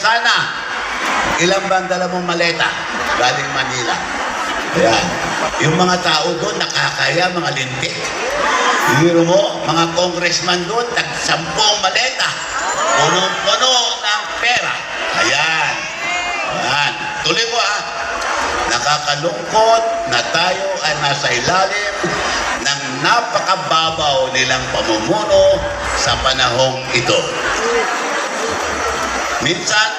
sana, ilang ba ang dala mong maleta galing Manila? Ayan. Yung mga tao doon, nakakaya, mga lintik. Hiro mo, mga congressman doon, tag-10 maleta. Punong-puno ng pera. Ayan. Ayan. Tuloy ko nakakalungkot na tayo ay nasa ilalim ng napakababaw nilang pamumuno sa panahong ito. Minsan,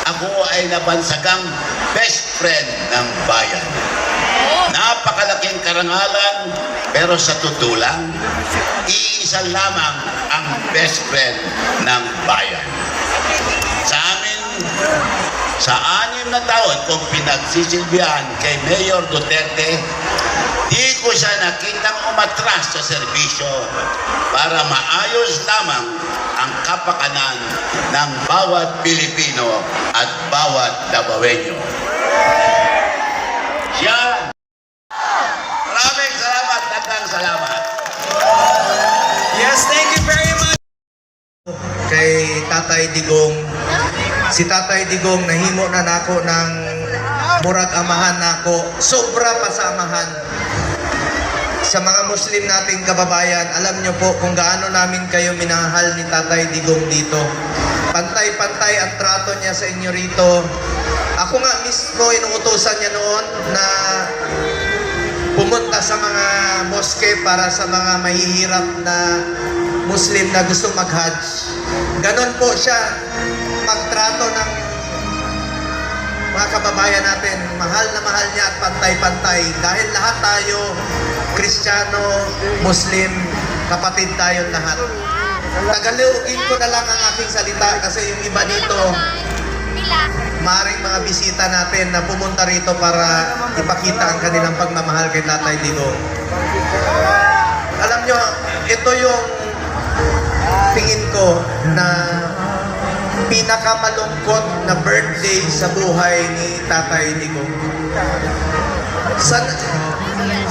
ako ay nabansagang best friend ng bayan. Napakalaking karangalan, pero sa totoo lang, iisa lamang ang best friend ng bayan. Sa amin, sa 6 na taon kung pinagsisilbihan kay Mayor Duterte, di ko siya nakitang umatras sa serbisyo para maayos lamang ang kapakanan ng bawat Pilipino at bawat Dabawenyo. Siya. Maraming salamat, daghang salamat. Yes, thank you very much. Kay Tatay Digong. Si Tatay Digong nahimo na nako ng murag amahan nako. Sobra pa sa amahan. Sa mga Muslim nating kababayan, alam nyo po kung gaano namin kayo minahal ni Tatay Digong dito. Pantay-pantay ang trato niya sa inyo rito. Ako nga mismo, inuutosan niya noon na pumunta sa mga moske para sa mga mahihirap na Muslim na gusto mag-Hajj. Ganon po siya magtrato ng mga kababayan natin. Mahal na mahal niya at pantay-pantay. Dahil lahat tayo, Kristiyano, Muslim, kapatid tayong lahat. Tagaluugin ko na lang ang aking salita kasi yung iba dito, maaaring mga bisita natin na pumunta rito para ipakita ang kanilang pagmamahal kay Tatay Digong. Alam nyo, ito yung tingin ko na pinakamalungkot na birthday sa buhay ni Tatay Digong.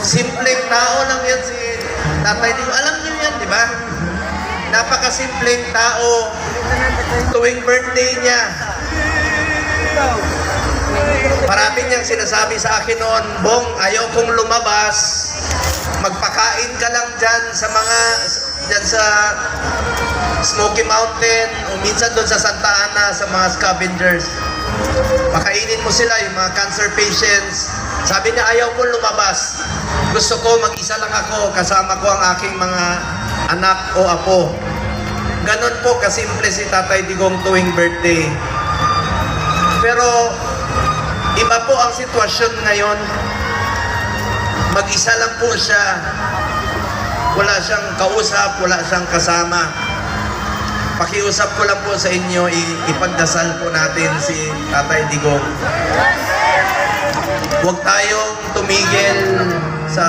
Simpleng tao lang yan si Tatay Digong. Alam nyo yan, di ba? Napakasimpleng tao. Tuwing birthday niya, parati niyang sinasabi sa akin noon, Bong, ayaw kong lumabas. Magpakain ka lang dyan sa mga, dyan sa Smoky Mountain o minsan doon sa Santa Ana sa mga scavengers. Pakainin mo sila, yung mga cancer patients. Sabi niya, ayaw kong lumabas. Gusto ko, mag-isa lang ako, kasama ko ang aking mga anak o apo. Ganon po kasimple si Tatay Digong tuwing birthday. Pero iba po ang sitwasyon ngayon. Mag-isa lang po siya. Wala siyang kausap, wala siyang kasama. Pakiusap ko lang po sa inyo, ipagdasal po natin si Tatay Digong. Huwag tayong tumigil sa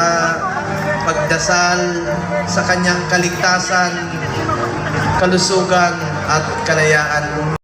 pagdasal sa kanyang kaligtasan, kalusugan at kalayaan.